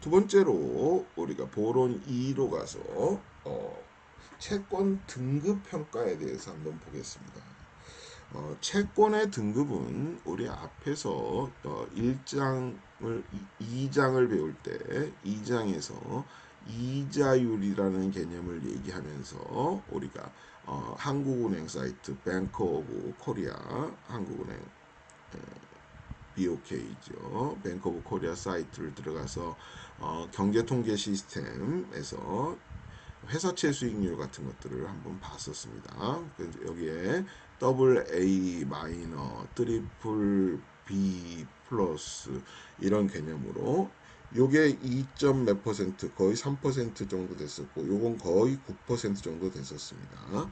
두 번째로 우리가 보론 2로 가서 채권 등급 평가에 대해서 한번 보겠습니다. 채권의 등급은 우리 앞에서 1장을 2장을 배울 때 2장에서 이자율이라는 개념을 얘기하면서 우리가 한국은행 사이트 뱅크 오브 코리아 한국은행 BOK죠. 뱅크 오브 코리아 사이트를 들어가서 경제통계 시스템에서 회사채 수익률 같은 것들을 한번 봤었습니다. 여기에 더블 A 마이너, 트리플 B 플러스 이런 개념으로 요게 2점 몇 퍼센트 거의 3% 정도 됐었고 요건 거의 9% 정도 됐었습니다.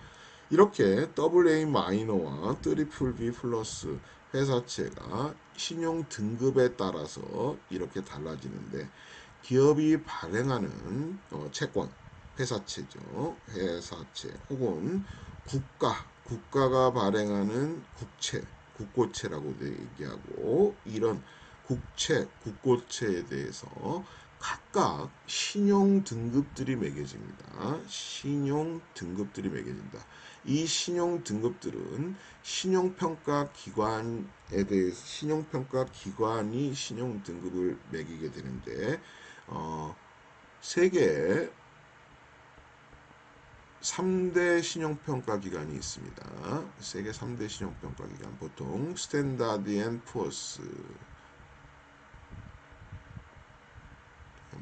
이렇게 더블 A 마이너와 트리플 B 플러스 회사채가 신용 등급에 따라서 이렇게 달라지는데 기업이 발행하는 채권 회사채죠. 회사채 혹은 국가가 발행하는 국채, 국고채라고 얘기하고 이런 국채, 국고채에 대해서 각각 신용 등급들이 매겨집니다. 신용 등급들이 매겨진다. 이 신용 등급들은 신용평가 기관에 대해서 신용평가 기관이 신용 등급을 매기게 되는데 세계 3대 신용평가 기관이 있습니다. 세계 3대 신용평가 기관 보통 스탠다드 앤 푸어스,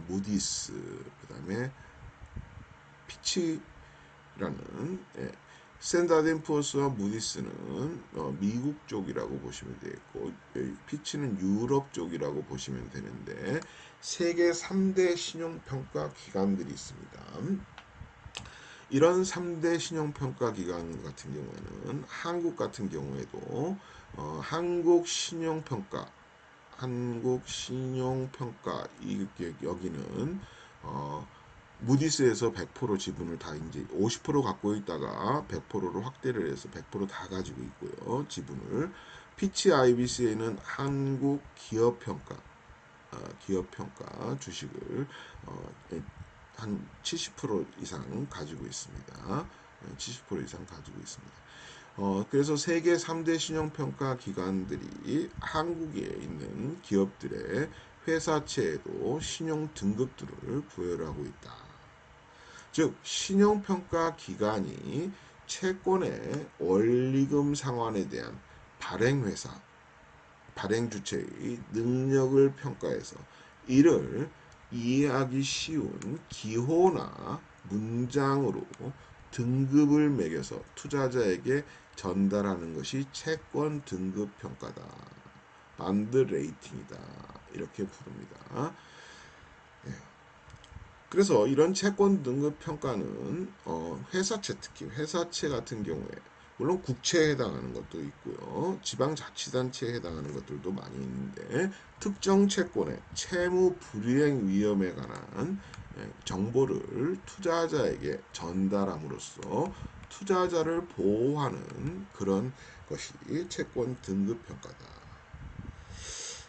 무디스, 그 다음에 피치라는 스탠다드 앤 푸어스와 무디스는 미국 쪽이라고 보시면 되겠고 피치는 유럽 쪽이라고 보시면 되는데 세계 3대 신용평가 기관들이 있습니다. 이런 3대 신용평가 기관 같은 경우에는 한국 같은 경우에도 한국신용평가 여기는 무디스에서 100% 지분을 다 이제 50% 갖고 있다가 100%로 확대를 해서 100%다 가지고 있고요. 지분을 피치 IBC에는 한국 기업평가 주식을 한 70% 이상 가지고 있습니다. 70% 이상 가지고 있습니다. 그래서 세계 3대 신용평가 기관들이 한국에 있는 기업들의 회사채에도 신용 등급들을 부여하고 있다. 즉 신용평가 기관이 채권의 원리금 상환에 대한 발행회사, 발행주체의 능력을 평가해서 이를 이해하기 쉬운 기호나 문장으로 등급을 매겨서 투자자에게 전달하는 것이 채권 등급 평가다. 반드 레이팅이다. 이렇게 부릅니다. 그래서 이런 채권 등급 평가는 회사채, 특히 회사채 같은 경우에 물론 국채에 해당하는 것도 있고요. 지방자치단체에 해당하는 것들도 많이 있는데 특정 채권의 채무 불이행 위험에 관한 정보를 투자자에게 전달함으로써 투자자를 보호하는 그런 것이 채권 등급 평가다.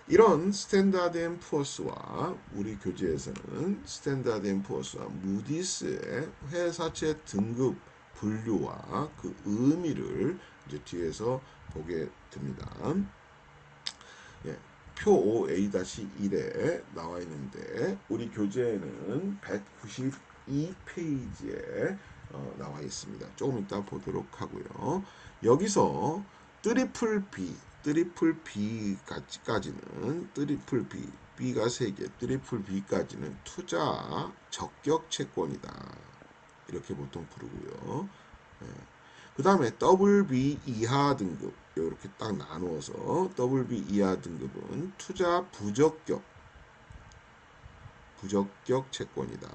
이런 스탠다드 앤 푸어스와 우리 교재에서는 스탠다드 앤 푸어스와 무디스의 회사채 등급 분류와 그 의미를 이제 뒤에서 보게 됩니다. 예, 표 5A-1에 나와 있는데 우리 교재에는 192페이지에 나와 있습니다. 조금 이따 보도록 하고요. 여기서 트리플 B까지는 트리플 B가 3개, 트리플 B까지는 투자 적격 채권이다. 이렇게 보통 부르고요. 그 다음에 WB 이하 등급 이렇게 딱 나누어서 WB 이하 등급은 투자 부적격 채권이다.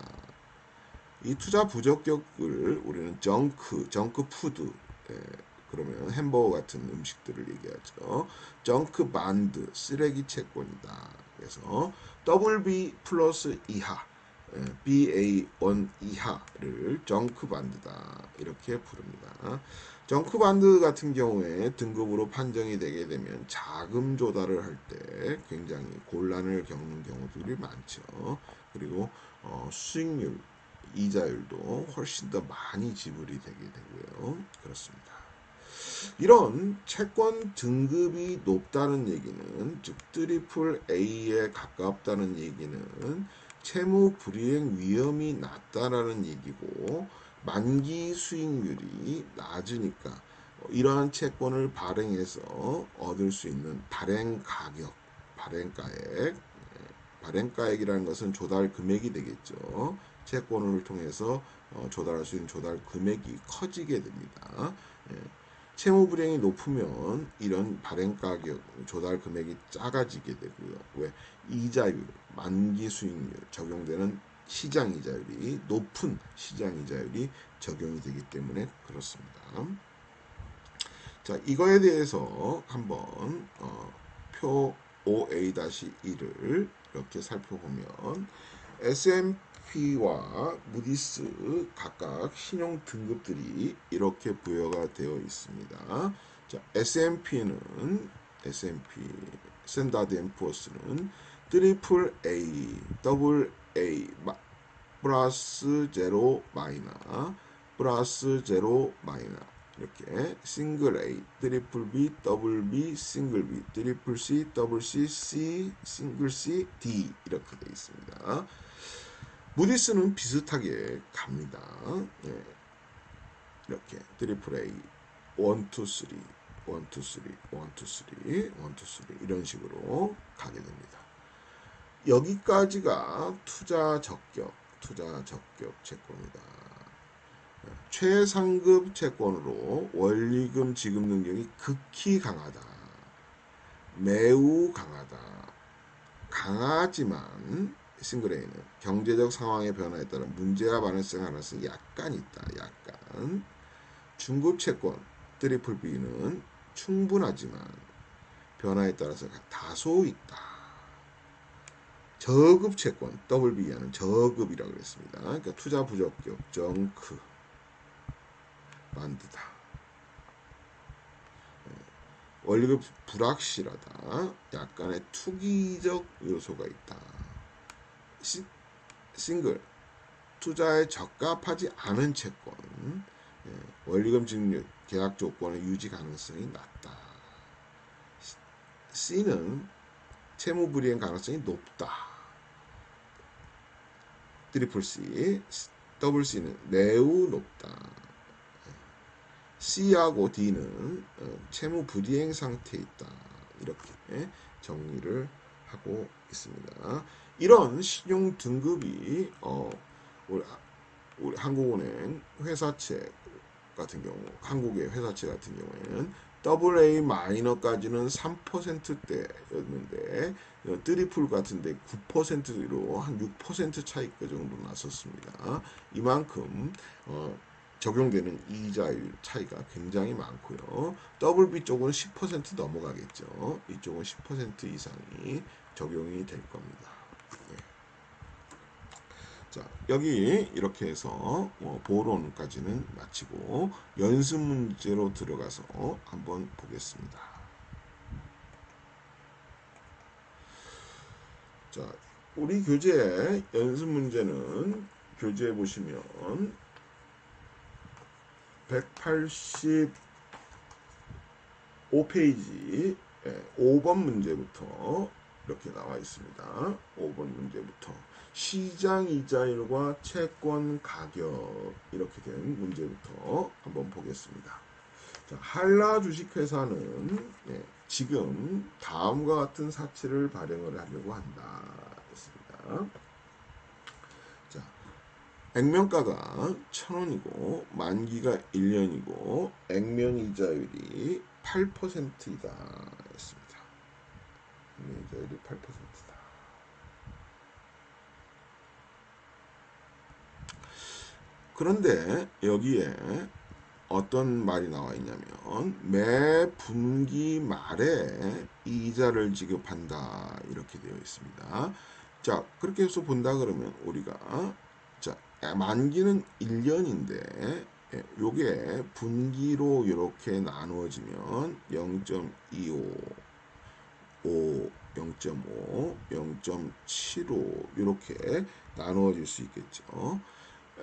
이 투자 부적격을 우리는 정크 푸드 그러면 햄버거 같은 음식들을 얘기하죠. 정크 반드 쓰레기 채권이다. 그래서 WB 플러스 이하 BA1 이하를 정크 반드다 이렇게 부릅니다. 정크 반드 같은 경우에 등급으로 판정이 되게 되면 자금 조달을 할 때 굉장히 곤란을 겪는 경우들이 많죠. 그리고 수익률, 이자율도 훨씬 더 많이 지불이 되게 되고요. 그렇습니다. 이런 채권 등급이 높다는 얘기는, 즉 트리플 A에 가깝다는 얘기는 채무 불이행 위험이 낮다라는 얘기고, 만기 수익률이 낮으니까 이러한 채권을 발행해서 얻을 수 있는 발행 가격, 발행가액, 발행가액이라는 것은 조달 금액이 되겠죠. 채권을 통해서 조달할 수 있는 조달 금액이 커지게 됩니다. 예. 채무 불이행이 높으면 이런 발행 가격, 조달 금액이 작아지게 되고요. 왜? 이자율, 만기 수익률 적용되는 시장 이자율이 높은 시장 이자율이 적용이 되기 때문에 그렇습니다. 자, 이거에 대해서 한번 표 OA-1을 이렇게 살펴보면 S&P와 무디스 각각 신용 등급들이 이렇게 부여가 되어 있습니다. 자, S&P 스탠다드 앤 푸어스는 트리플 A, 더블 A 플러스 제로 마이너, 플러스 제로 마이너, 이렇게 싱글 A, 트리플 B, 더블 B, 싱글 B, 트리플 C, 더블 C, C, 싱글 C, D 이렇게 되어 있습니다. 무디스는 비슷하게 갑니다. 예, 이렇게 트리플 A, 1, 2, 3, 1, 2, 3, 1, 2, 3, 1, 2, 3 이런 식으로 가게 됩니다. 여기까지가 투자 적격 채권이다. 최상급 채권으로 원리금 지급 능력이 극히 강하다. 매우 강하다. 강하지만 싱글 A는 경제적 상황의 변화에 따라 문제가 발생할 가능성이 약간 있다. 약간. 중급 채권 트리플 B는 충분하지만 변화에 따라서 다소 있다. 저급 채권 더블 B하는 저급이라고 그랬습니다. 그러니까 투자 부적격 정크 만드다. 원리금 불확실하다. 약간의 투기적 요소가 있다. 싱글 투자에 적합하지 않은 채권, 원리금 증률 계약 조건의 유지 가능성이 낮다. C는 채무 불이행 가능성이 높다. 트리플 C, 더블 C는 매우 높다. C하고 D는 채무 불이행 상태에 있다. 이렇게 정리를 하고 있습니다. 이런 신용 등급이 우리 한국은행 회사채 같은 경우, 한국의 회사채 같은 경우에는 AA 마이너까지는 3%대였는데 트리플 같은데 9%로 한 6% 차이가 정도 났었습니다. 이만큼 적용되는 이자율 차이가 굉장히 많고요. 더블 B 쪽은 10% 넘어가겠죠. 이쪽은 10% 이상이 적용이 될 겁니다. 자, 여기 이렇게 해서 보론까지는 마치고 연습 문제로 들어가서 한번 보겠습니다. 자, 우리 교재 연습 문제는 교재에 보시면 185페이지 5번 문제부터 이렇게 나와 있습니다. 5번 문제부터 시장 이자율과 채권 가격 이렇게 된 문제부터 한번 보겠습니다. 자, 한라 주식회사는 지금 다음과 같은 사치를 발행을 하려고 한다. 했습니다. 자, 액면가가 1,000원이고 만기가 1년이고 액면 이자율이 8%이다. 했습니다. 액면 이자율이 8%다. 그런데 여기에 어떤 말이 나와 있냐면 매 분기 말에 이자를 지급한다 이렇게 되어 있습니다. 자, 그렇게 해서 본다 그러면 우리가 자, 만기는 1년인데 요게 분기로 이렇게 나누어지면 0.25, 5, 0.5, 0.75 이렇게 나누어질 수 있겠죠.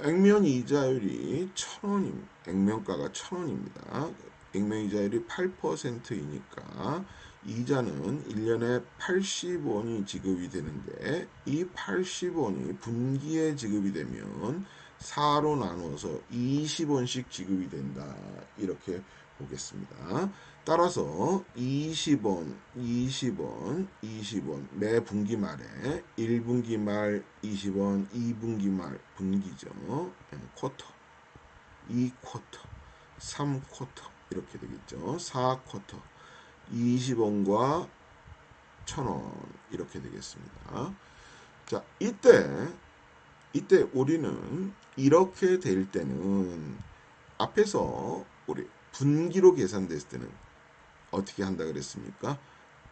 액면 이자율이 1,000원입니다. 액면가가 1,000원입니다. 액면 이자율이 8%이니까 이자는 1년에 80원이 지급이 되는데 이 80원이 분기에 지급이 되면 4로 나눠서 20원씩 지급이 된다. 이렇게 보겠습니다. 따라서 20원, 20원, 20원 매 분기 말에 1분기 말 20원, 2분기 말 분기죠. 쿼터, 2쿼터, 3쿼터 이렇게 되겠죠. 4쿼터 20원과 1,000원 이렇게 되겠습니다. 자, 이때 우리는 이렇게 될 때는 앞에서 우리 분기로 계산됐을 때는 어떻게 한다 그랬습니까?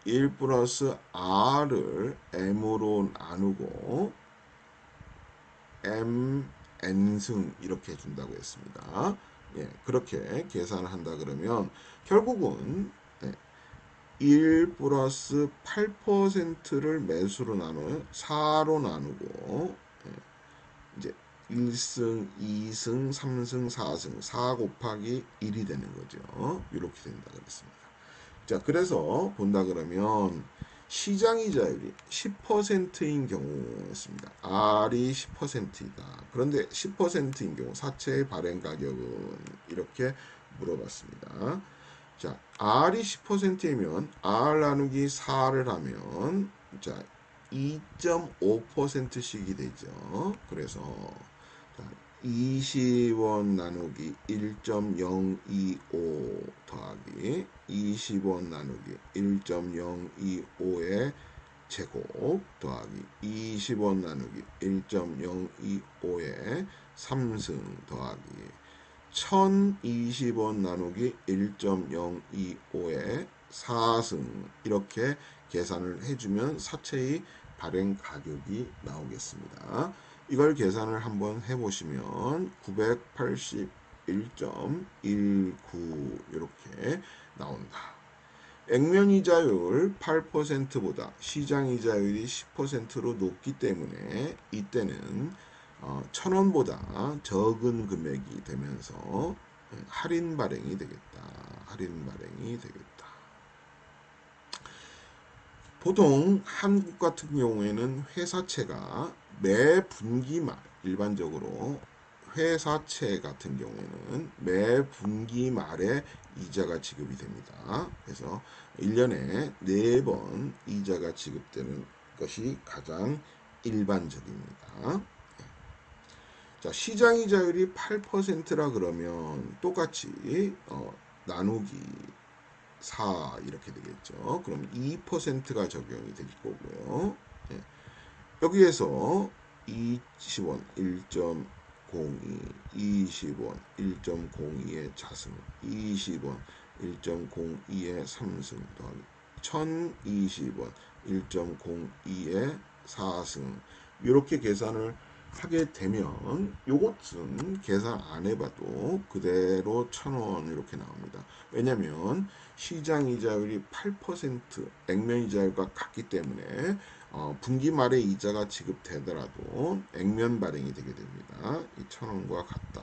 1 플러스 R을 M으로 나누고 M, N승 이렇게 해준다고 했습니다. 예, 그렇게 계산을 한다 그러면 결국은 1 플러스 8%를 매수로 나눠 4로 나누고 이제 1승, 2승, 3승, 4승 4 곱하기 1이 되는 거죠. 이렇게 된다 그랬습니다. 자, 그래서 본다 그러면 시장이자율이 10%인 경우였습니다. R이 10%이다. 그런데 10%인 경우 사채의 발행 가격은 이렇게 물어봤습니다. 자, R이 10%이면 R 나누기 4를 하면 자 2.5%씩이 되죠. 그래서 20원 나누기 1.025 더하기 20원 나누기 1.025의 제곱 더하기 20원 나누기 1.025의 3승 더하기 1020원 나누기 1.025의 4승 이렇게 계산을 해주면 사채의 발행 가격이 나오겠습니다. 이걸 계산을 한번 해보시면 981.19 이렇게 나온다. 액면이자율 8%보다 시장이자율이 10%로 높기 때문에 이때는 1,000원보다 적은 금액이 되면서 할인 발행이 되겠다. 할인 발행이 되겠다. 보통 한국 같은 경우에는 회사채가 매 분기 말 일반적으로 회사채 같은 경우에는 매 분기 말에 이자가 지급이 됩니다. 그래서 1년에 4번 이자가 지급되는 것이 가장 일반적입니다. 자, 시장이자율이 8%라 그러면 똑같이 나누기 4 이렇게 되겠죠. 그럼 2%가 적용이 될 거고요. 예. 여기에서 20원 1.02, 20원 1.02의 자승, 20원 1.02의 3승 더하기 1020원 1.02의 4승 이렇게 계산을 하게 되면 요것은 계산 안 해봐도 그대로 1,000원 이렇게 나옵니다. 왜냐면 시장이자율이 8% 액면이자율과 같기 때문에 분기 말에 이자가 지급되더라도 액면 발행이 되게 됩니다. 이 1,000원과 같다.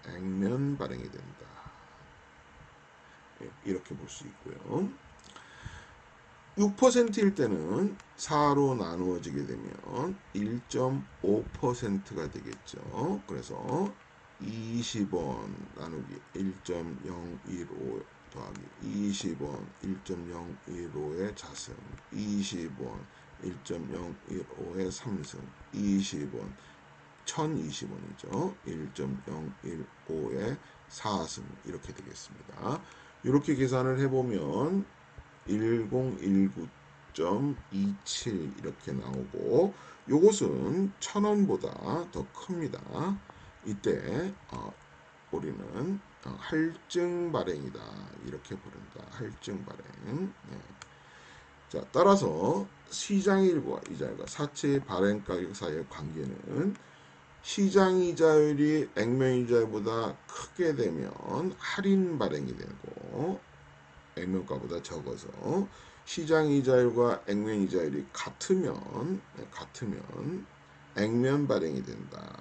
액면 발행이 된다. 이렇게 볼 수 있고요. 6%일 때는 4로 나누어지게 되면 1.5%가 되겠죠. 그래서 20원 나누기 1.015 더하기 20원 1.015의 자승, 20원 1.015의 3승, 20원 1020원이죠. 1.015의 4승 이렇게 되겠습니다. 이렇게 계산을 해보면 1019.27 이렇게 나오고 요것은 1,000원보다 더 큽니다. 이때 우리는 할증 발행이다 이렇게 부른다. 할증 발행. 네. 자, 따라서 시장일과 이자율과 사채 발행 가격 사이의 관계는 시장이자율이 액면이자율보다 크게 되면 할인 발행이 되고 액면가보다 적어서 시장 이자율과 액면 이자율이 같으면 액면 발행이 된다.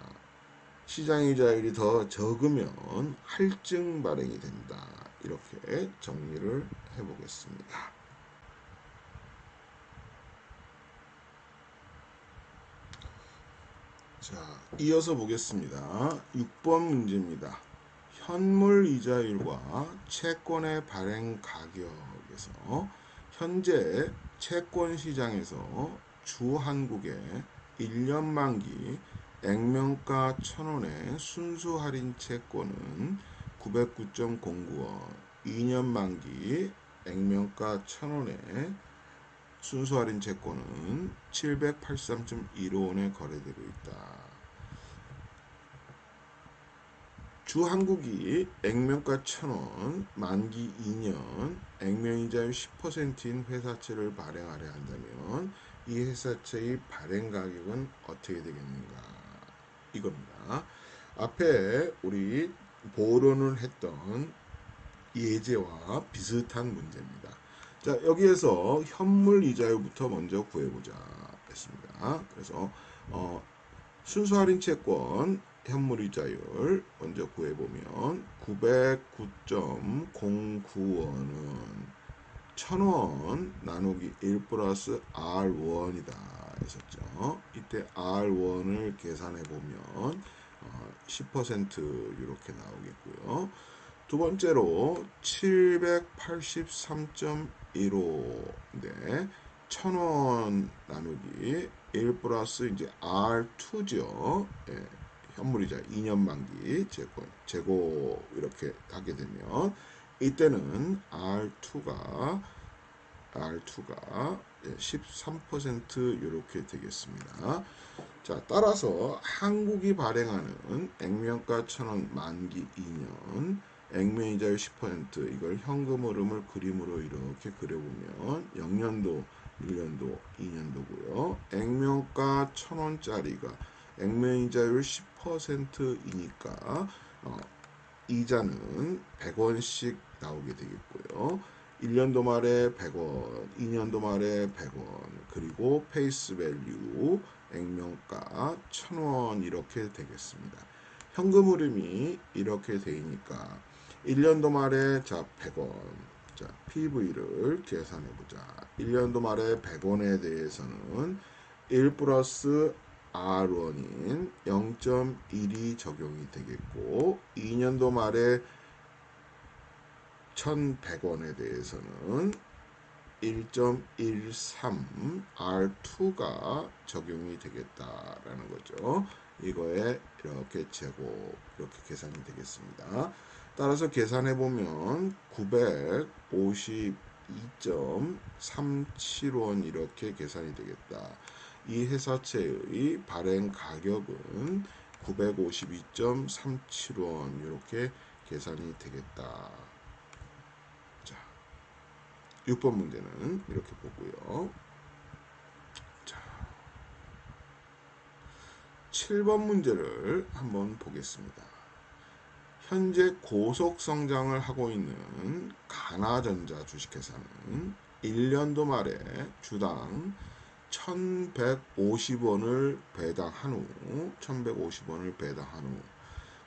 시장 이자율이 더 적으면 할증 발행이 된다. 이렇게 정리를 해보겠습니다. 자, 이어서 보겠습니다. 6번 문제입니다. 현물 이자율과 채권의 발행 가격에서 현재 채권 시장에서 주한국의 1년 만기 액면가 1,000원의 순수 할인 채권은 909.09원, 2년 만기 액면가 1,000원의 순수 할인 채권은 783.15원에 거래되고 있다. 주한국이 액면가 1,000원, 만기 2년, 액면이자율 10%인 회사채를 발행하려 한다면 이 회사채의 발행 가격은 어떻게 되겠는가? 이겁니다. 앞에 우리 보론을 했던 예제와 비슷한 문제입니다. 자, 여기에서 현물 이자율부터 먼저 구해보자 했습니다. 그래서 순수 할인 채권 현물 이자율 먼저 구해보면 909.09원은 1,000원 나누기 1 플러스 R1이다 했었죠. 이때 R1을 계산해보면 10% 이렇게 나오겠고요. 두 번째로 783.15인데 1,000원 나누기 1 플러스 이제 R2죠. 예, 현물이자 2년 만기 재고 이렇게 하게 되면 이때는 R2가 13% 이렇게 되겠습니다. 자, 따라서 한국이 발행하는 액면가 1,000원 만기 2년 액면이자율 10% 이걸 현금 흐름을 그림으로 이렇게 그려보면 0년도, 1년도, 2년도고요. 액면가 1,000원짜리가 액면이자율 10%이니까 이자는 100원씩 나오게 되겠고요. 1년도 말에 100원, 2년도 말에 100원, 그리고 페이스 밸류 액면가 1,000원 이렇게 되겠습니다. 현금 흐름이 이렇게 되니까 1년도 말에 자 100원, 자 PV를 계산해 보자. 1년도 말에 100원에 대해서는 1 플러스 R1인 0.1이 적용이 되겠고 2년도 말에 1,100원에 대해서는 1.13 R2가 적용이 되겠다라는 거죠. 이거에 이렇게 제곱 이렇게 계산이 되겠습니다. 따라서 계산해 보면 952.37원 이렇게 계산이 되겠다. 이 회사채의 발행 가격은 952.37원 이렇게 계산이 되겠다. 자, 6번 문제는 이렇게 보고요. 자, 7번 문제를 한번 보겠습니다. 현재 고속 성장을 하고 있는 가나전자 주식회사는 1년도 말에 주당 1,150원을 배당한 후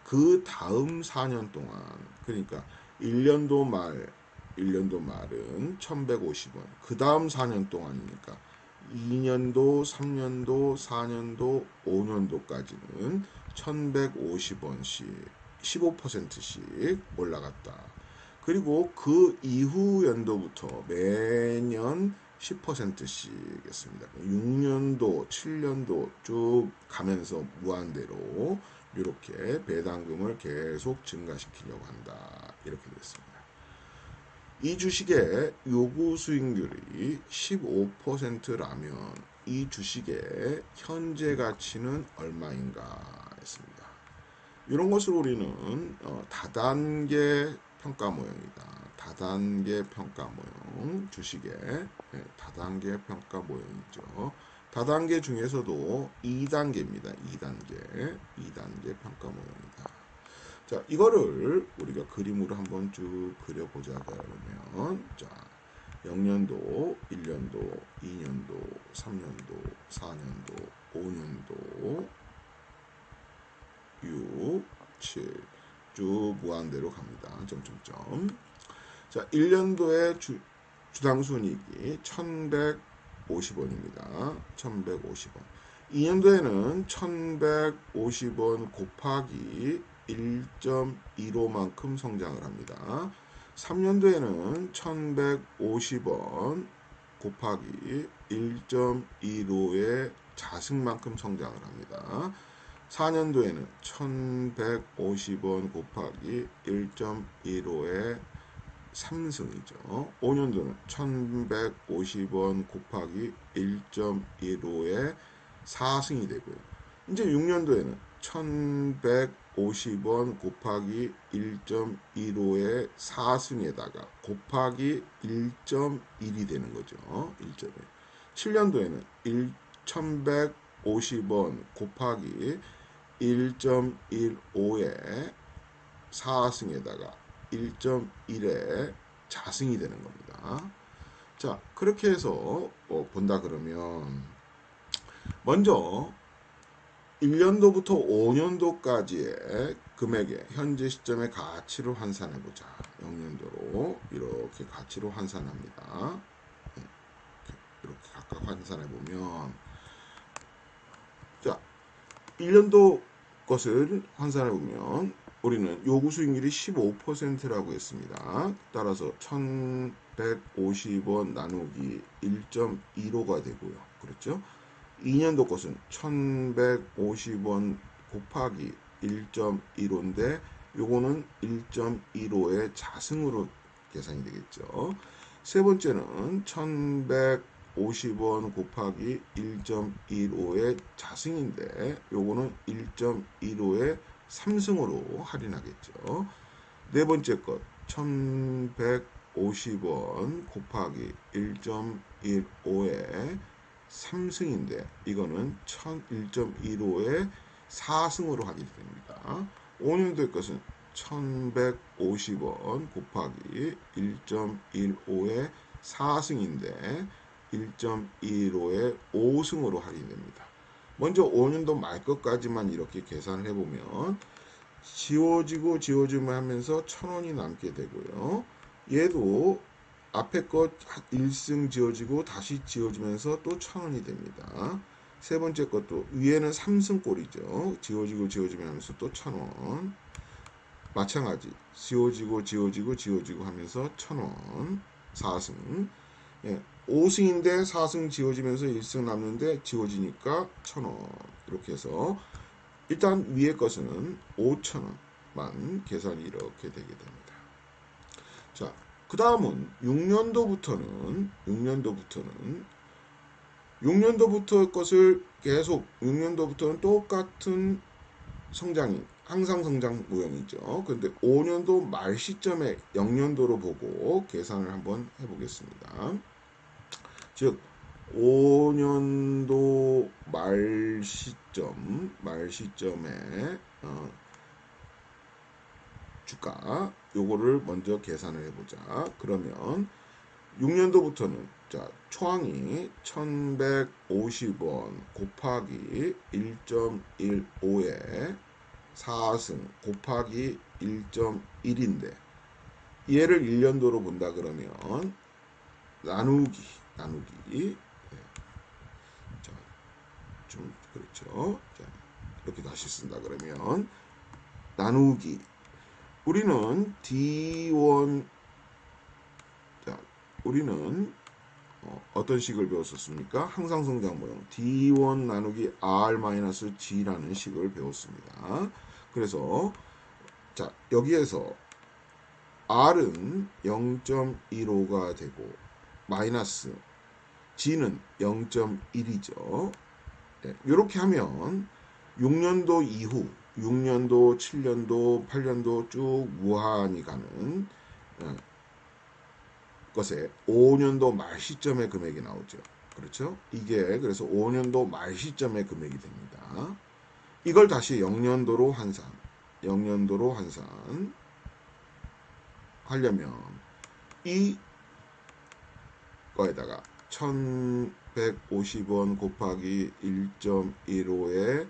그 다음 4년 동안 그러니까 1년도 말은 1,150원 그 다음 4년 동안이니까 2년도, 3년도, 4년도, 5년도까지는 1,150원씩 15%씩 올라갔다. 그리고 그 이후 연도부터 매년 10%씩 했습니다. 6년도, 7년도 쭉 가면서 무한대로 이렇게 배당금을 계속 증가시키려고 한다. 이렇게 됐습니다. 이 주식의 요구 수익률이 15%라면 이 주식의 현재 가치는 얼마인가 했습니다. 이런 것을 우리는 다단계 평가 모형이다. 다단계 평가 모형 주식의 다단계 평가 모형이죠. 다단계 중에서도 2단계입니다. 2단계 평가 모형이다. 자, 이거를 우리가 그림으로 한번 쭉 그려보자 그러면 자, 0년도, 1년도, 2년도, 3년도, 4년도, 5년도, 6, 7, 쭉 무한대로 갑니다. 점점점. 자, 1년도의 주당순이익이 1150원입니다. 1150원. 2년도에는 1150원 곱하기 1.15만큼 성장을 합니다. 3년도에는 1150원 곱하기 1.15의 자승만큼 성장을 합니다. 4년도에는 1150원 곱하기 1.15의 3승이죠. 5년도는 1150원 곱하기 1.15의 4승이 되고요. 이제 6년도에는 1150원 곱하기 1.15의 4승에다가 곱하기 1.1이 되는 거죠. 1.1. 7년도에는 1150원 곱하기 1.15의 4승에다가 1.1의 자승이 되는 겁니다. 자, 그렇게 해서 본다 그러면 먼저 1년도부터 5년도까지의 금액의 현재 시점의 가치를 환산해 보자. 0년도로 이렇게 가치로 환산합니다. 이렇게 각각 환산해 보면, 자, 1년도 것을 환산해 보면 우리는 요구 수익률이 15%라고 했습니다. 따라서 1150원 나누기 1.15가 되고요. 그렇죠? 2년도 것은 1150원 곱하기 1.15인데 요거는 1.15의 자승으로 계산이 되겠죠. 세 번째는 1150원 곱하기 1.15의 자승인데 요거는 1.15의 3승으로 할인하겠죠. 네 번째 것 1150원 곱하기 1.15의 3승인데 이거는 1.15의 4승으로 하게 됩니다. 5년도의 것은 1150원 곱하기 1.15의 4승인데 1.15의 5승으로 할인됩니다. 먼저 5년도 말 것까지만 이렇게 계산을 해보면 지워지고 지워지면 하면서 1000원이 남게 되고요. 얘도 앞에 것 1승 지워지고 다시 지워지면서 또 1000원이 됩니다. 세 번째 것도 위에는 3승 꼴이죠. 지워지고 지워지면 하면서 또 1000원. 마찬가지 지워지고 지워지고 지워지고 하면서 1000원. 4승. 예, 5승인데 4승 지워지면서 1승 남는데 지워지니까 1000원. 이렇게 해서 일단 위에 것은 5000원만 계산이 이렇게 되게 됩니다. 자, 그 다음은 6년도부터 것을 계속 6년도부터는 똑같은 성장이 항상 성장 모형이죠. 근데 5년도 말 시점에 0년도로 보고 계산을 한번 해보겠습니다. 즉 5년도 말 시점에 주가 요거를 먼저 계산을 해보자. 그러면 6년도부터는 자 초항이 1150원 곱하기 1.15에 4승 곱하기 1.1인데 얘를 1년도로 본다 그러면 나누기 자, 좀 그렇죠. 자, 이렇게 다시 쓴다 그러면 나누기 우리는 D1 자, 우리는 어떤 식을 배웠었습니까? 항상 성장 모형 D1 나누기 R-G라는 식을 배웠습니다. 그래서 자 여기에서 R은 0.15가 되고 마이너스 G는 0.1이죠. 네, 이렇게 하면 6년도 이후 6년도, 7년도, 8년도 쭉 무한히 가는 것에 5년도 말 시점의 금액이 나오죠. 그렇죠? 이게 그래서 5년도 말 시점의 금액이 됩니다. 이걸 다시 0년도로 환산 하려면 이 거에다가 1150원 곱하기 1.15에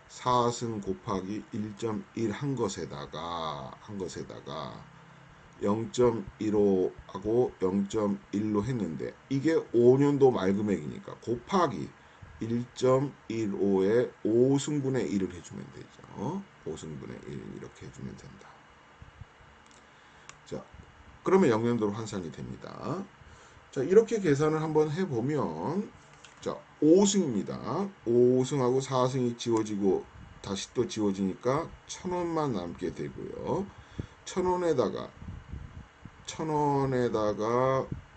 4승 곱하기 1.1 한 것에다가 0.15하고 0.1로 했는데 이게 5년도 말금액이니까 곱하기 1.15에 5승분의 1을 해주면 되죠. 5승분의 1 이렇게 해주면 된다. 자, 그러면 0년도로 환산이 됩니다. 자, 이렇게 계산을 한번 해보면 자, 5승입니다. 5승하고 4승이 지워지고 다시 또 지워지니까 1000원만 남게 되고요. 1000원에다가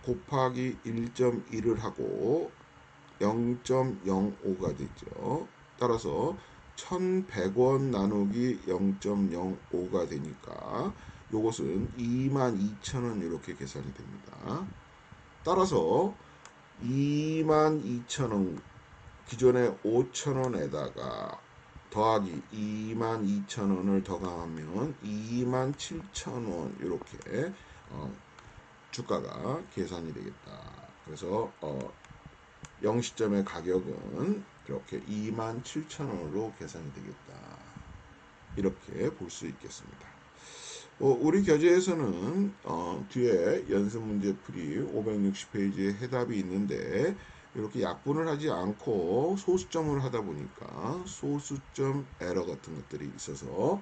곱하기 1.1을 하고 0.05가 되죠. 따라서 1100원 나누기 0.05가 되니까 요것은 22,000원 이렇게 계산이 됩니다. 따라서 22,000원 기존에 5,000원에다가 더하기 22,000원을 더하면 27,000원 이렇게 주가가 계산이 되겠다. 그래서 0시점의 가격은 이렇게 27,000원으로 계산이 되겠다. 이렇게 볼 수 있겠습니다. 우리 교재에서는 뒤에 연습 문제 풀이 560페이지에 해답이 있는데 이렇게 약분을 하지 않고 소수점을 하다 보니까 소수점 에러 같은 것들이 있어서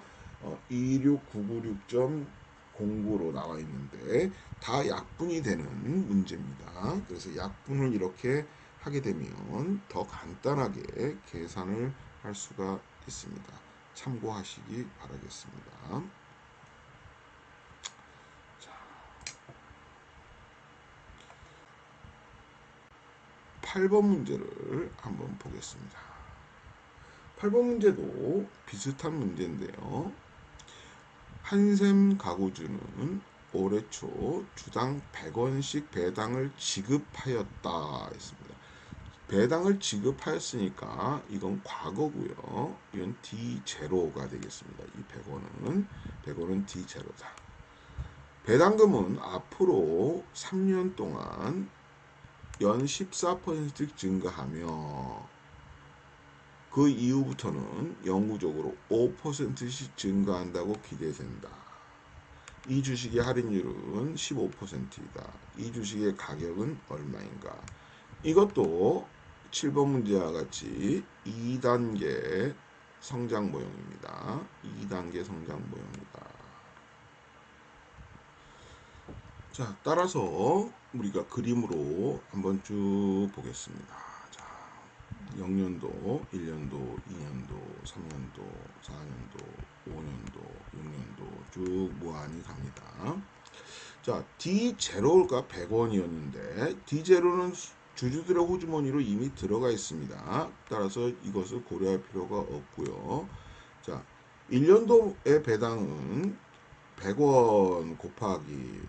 26996.09로 나와 있는데 다 약분이 되는 문제입니다. 그래서 약분을 이렇게 하게 되면 더 간단하게 계산을 할 수가 있습니다. 참고하시기 바라겠습니다. 8번 문제를 한번 보겠습니다. 8번 문제도 비슷한 문제인데요. 한샘 가구주는 올해 초 주당 100원씩 배당을 지급하였다 했습니다. 배당을 지급하였으니까 이건 과거고요. 이건 D0가 되겠습니다. 이 100원은 D0다. 배당금은 앞으로 3년 동안 연 14% 증가하며 그 이후부터는 영구적으로 5%씩 증가한다고 기대된다. 이 주식의 할인율은 15%이다. 이 주식의 가격은 얼마인가? 이것도 7번 문제와 같이 2단계 성장 모형입니다. 2단계 성장 모형이다. 자, 따라서 우리가 그림으로 한번 쭉 보겠습니다. 자, 0년도, 1년도, 2년도, 3년도, 4년도, 5년도, 6년도 쭉 무한히 갑니다. 자, D0가 100원이었는데 D0는 주주들의 호주머니로 이미 들어가 있습니다. 따라서 이것을 고려할 필요가 없고요. 자, 1년도의 배당은 100원 곱하기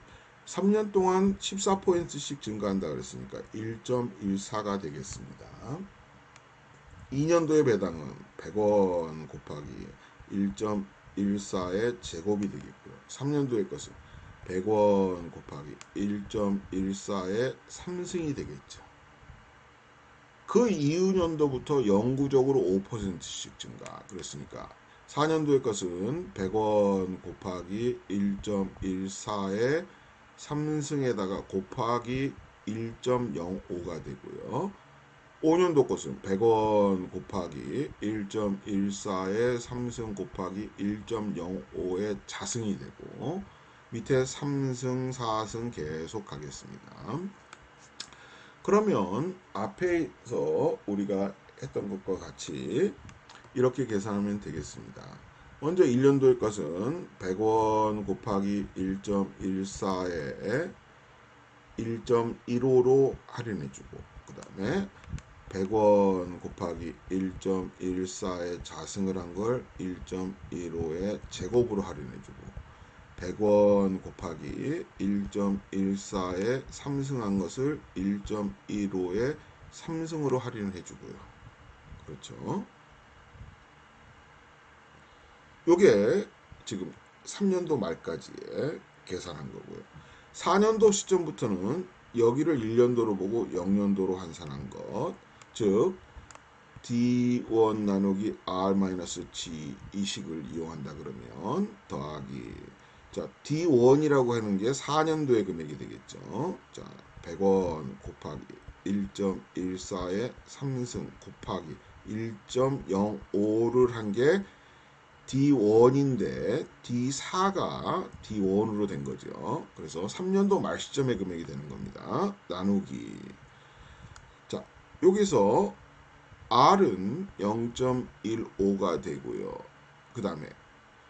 3년 동안 14%씩 증가한다 그랬으니까 1.14가 되겠습니다. 2년도의 배당은 100원 곱하기 1.14의 제곱이 되겠고요. 3년도의 것은 100원 곱하기 1.14의 3승이 되겠죠. 그 이후 년도부터 영구적으로 5%씩 증가. 그랬으니까 4년도의 것은 100원 곱하기 1.14의 3승에다가 곱하기 1.05가 되고요. 5년도 것은 100원 곱하기 1.14의 3승 곱하기 1.05의 자승이 되고 밑에 3승, 4승 계속 가겠습니다. 그러면 앞에서 우리가 했던 것과 같이 이렇게 계산하면 되겠습니다. 먼저 1년도의 것은 100원 곱하기 1.14에 1.15로 할인해주고 그 다음에 100원 곱하기 1.14에 자승을 한 걸 1.15에 제곱으로 할인해주고 100원 곱하기 1.14에 3승한 것을 1.15에 3승으로 할인을 해주고요. 그렇죠. 요게 지금 3년도 말까지의 계산한 거고요. 4년도 시점부터는 여기를 1년도로 보고 0년도로 환산한 것, 즉 D1 나누기 R-G 이 식을 이용한다 그러면 더하기, 자 D1이라고 하는 게 4년도의 금액이 되겠죠. 자 100원 곱하기 1.14의 3승 곱하기 1.05를 한 게 D1인데 D4가 D1으로 된 거죠. 그래서 3년도 말 시점의 금액이 되는 겁니다. 나누기, 자 여기서 R은 0.15가 되고요. 그 다음에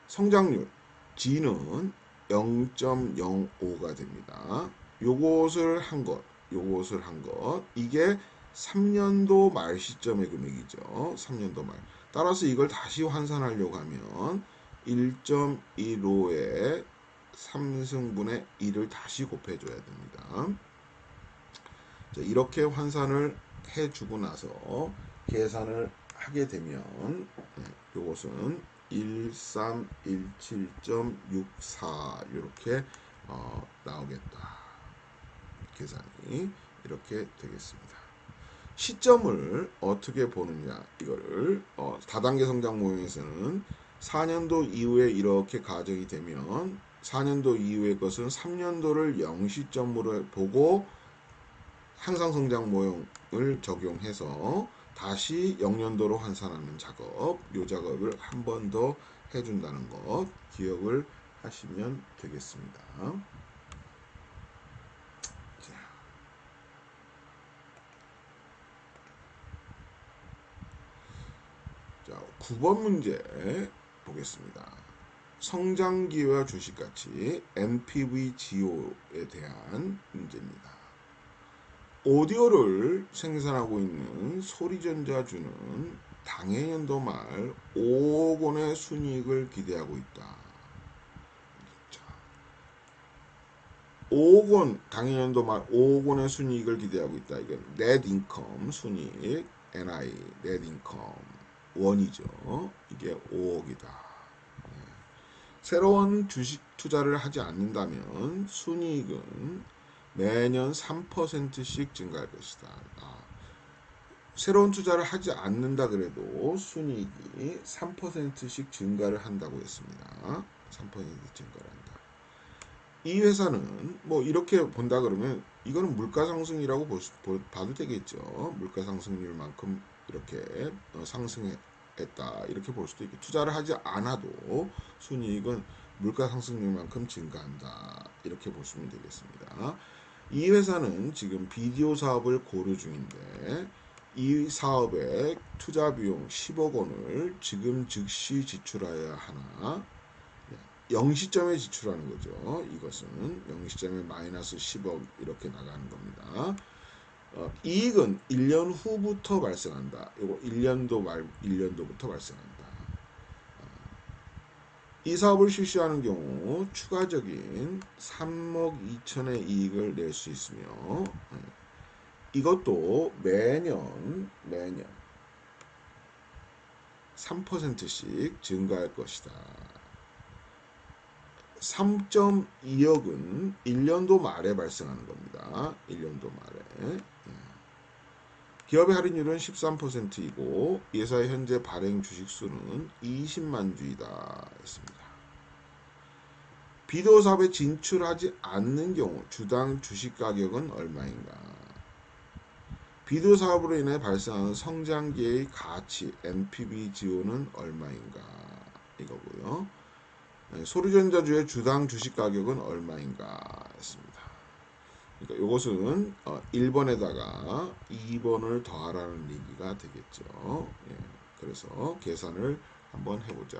성장률 G는 0.05가 됩니다. 요것을 한 것, 이게 3년도 말 시점의 금액이죠. 3년도 말. 따라서 이걸 다시 환산하려고 하면 1.15에 3승분의 1을 다시 곱해줘야 됩니다. 자, 이렇게 환산을 해주고 나서 계산을 하게 되면 이것은 1317.64 이렇게 나오겠다. 계산이 이렇게 되겠습니다. 시점을 어떻게 보느냐, 이거를 다단계 성장 모형에서는 4년도 이후에 이렇게 가정이 되면 4년도 이후의 것은 3년도를 0시점으로 보고 항상 성장 모형을 적용해서 다시 0년도로 환산하는 작업, 이 작업을 한 번 더 해준다는 것 기억을 하시면 되겠습니다. 자, 9번 문제 보겠습니다. 성장기와 주식가치 NPV/GO에 대한 문제입니다. 오디오를 생산하고 있는 소리전자주는 당해년도 말 5억 원의 순이익을 기대하고 있다. 5억 원, 당해년도 말 5억 원의 순이익을 기대하고 있다. 이건 net income, 순이익, NI, net income, 원이죠. 이게 5억이다. 새로운 주식 투자를 하지 않는다면 순이익은 매년 3%씩 증가할 것이다. 새로운 투자를 하지 않는다 그래도 순이익이 3%씩 증가를 한다고 했습니다. 3% 증가를 한다. 이 회사는 뭐 이렇게 본다 그러면 이거는 물가 상승이라고 봐도 되겠죠. 물가 상승률만큼 이렇게 상승했다 이렇게 볼 수도 있고, 투자를 하지 않아도 순이익은 물가 상승률만큼 증가한다 이렇게 보시면 되겠습니다. 이 회사는 지금 비디오 사업을 고려 중인데 이 사업에 투자 비용 10억 원을 지금 즉시 지출해야 하나, 0시점에 지출하는 거죠. 이것은 0시점에 마이너스 10억 이렇게 나가는 겁니다. 이익은 1년 후부터 발생한다. 이거 1년도부터 발생한다. 이 사업을 실시하는 경우 추가적인 3억 2천의 이익을 낼 수 있으며 이것도 매년 3%씩 증가할 것이다. 3.2억은 1년도 말에 발생하는 겁니다. 1년도 말에. 기업의 할인율은 13%이고 이 회사의 현재 발행 주식수는 20만 주이다 했습니다. 비디오 사업에 진출하지 않는 경우 주당 주식 가격은 얼마인가? 비디오 사업으로 인해 발생하는 성장기의 가치 NPV/GO는 얼마인가? 이거고요. 소리전자주의 주당 주식 가격은 얼마인가 했습니다. 그러니까 이것은 1번에다가 2번을 더하라는 얘기가 되겠죠. 예, 그래서 계산을 한번 해보자.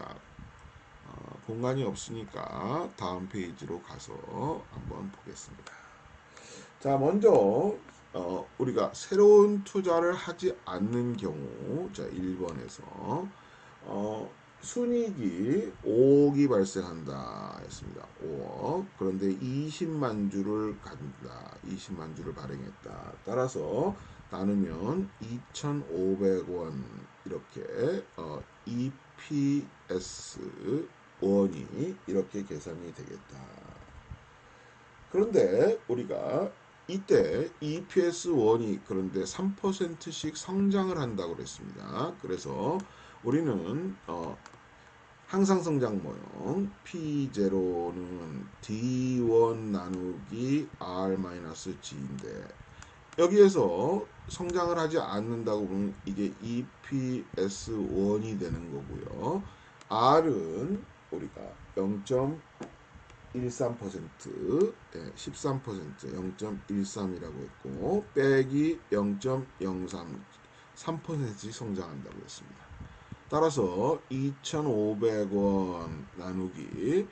공간이 없으니까 다음 페이지로 가서 한번 보겠습니다. 자, 먼저 우리가 새로운 투자를 하지 않는 경우, 자 1번에서 순이익이 5억이 발생한다 했습니다. 5억. 그런데 20만 주를 갖는다. 20만 주를 발행했다. 따라서 나누면 2,500원 이렇게 EPS 원이 이렇게 계산이 되겠다. 그런데 우리가 이때 EPS1이 그런데 3%씩 성장을 한다고 그랬습니다. 그래서 우리는 항상 성장 모형 P0는 D1 나누기 R-G인데 여기에서 성장을 하지 않는다고 보면 이게 EPS1이 되는 거고요. R은 우리가 0.13%, 13%, 0.13이라고 했고 빼기 0.03, 3%씩 성장한다고 했습니다. 따라서 2,500원 나누기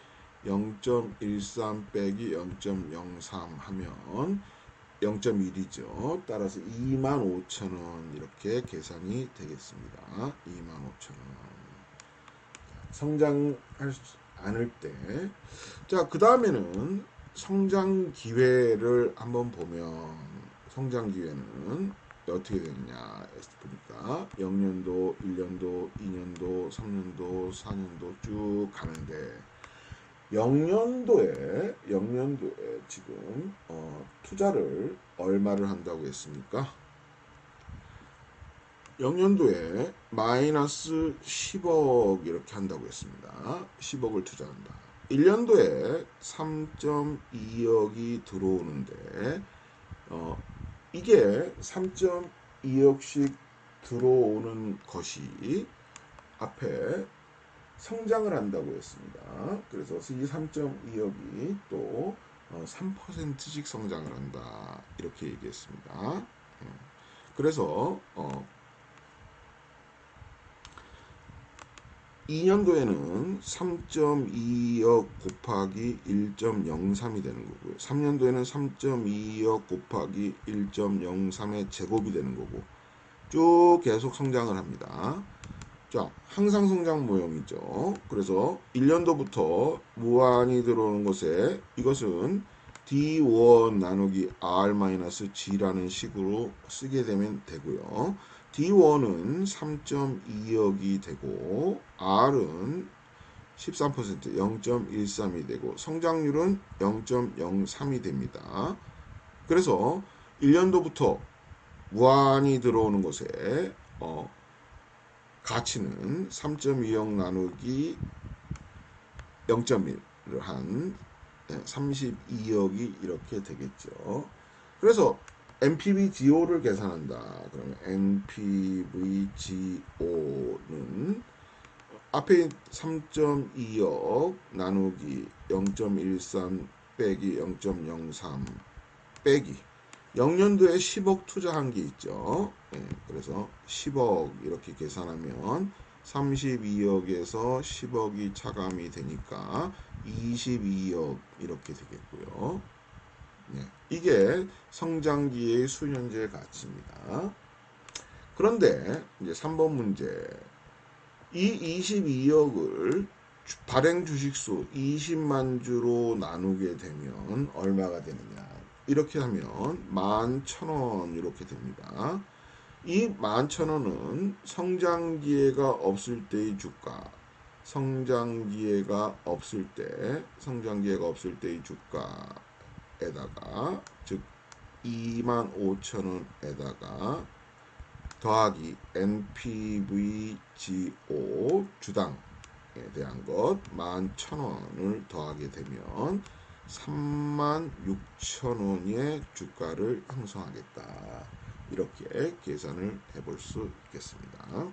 0.13 빼기 0.03 하면 0.1이죠. 따라서 25,000원 이렇게 계산이 되겠습니다. 25,000원. 성장할 않을 때. 자, 그 다음에는 성장 기회를 한번 보면 성장 기회는 어떻게 되느냐 보니까 0년도, 1년도, 2년도, 3년도, 4년도 쭉 가는데 0년도에 지금 투자를 얼마를 한다고 했습니까? 0년도에 마이너스 10억 이렇게 한다고 했습니다. 10억을 투자한다. 1년도에 3.2억이 들어오는데 이게 3.2억씩 들어오는 것이 앞에 성장을 한다고 했습니다. 그래서 이 3.2억이 또 3%씩 성장을 한다. 이렇게 얘기했습니다. 그래서 2년도에는 3.2억 곱하기 1.03이 되는 거고요. 3년도에는 3.2억 곱하기 1.03의 제곱이 되는 거고 쭉 계속 성장을 합니다. 자, 항상 성장 모형이죠. 그래서 1년도부터 무한히 들어오는 것에 이것은 D1 나누기 R-G라는 식으로 쓰게 되면 되고요. D1은 3.2억이 되고 R은 13%, 0.13이 되고 성장률은 0.03이 됩니다. 그래서 1년도부터 무한히 들어오는 것에 가치는 3.2억 나누기 0.1을 한 32억이 이렇게 되겠죠. 그래서 NPVGO를 계산한다. 그러면 NPVGO는 앞에 3.2억 나누기 0.13 빼기 0.03 빼기 0년도에 10억 투자한 게 있죠. 그래서 10억 이렇게 계산하면 32억에서 10억이 차감이 되니까 22억 이렇게 되겠고요. 이게 성장기의 수년제 가치입니다. 그런데 이제 3번 문제. 이 22억을 발행 주식수 20만 주로 나누게 되면 얼마가 되느냐. 이렇게 하면 11,000원 이렇게 됩니다. 이 11,000원은 성장기회가 없을 때의 주가, 성장기회가 없을 때의 주가에다가 즉 25,000원에다가 더하기 NPVGO 주당에 대한 것 11,000원을 더하게 되면 36,000원의 주가를 형성하겠다. 이렇게 계산을 해볼 수 있겠습니다.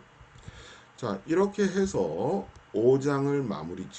자, 이렇게 해서 5장을 마무리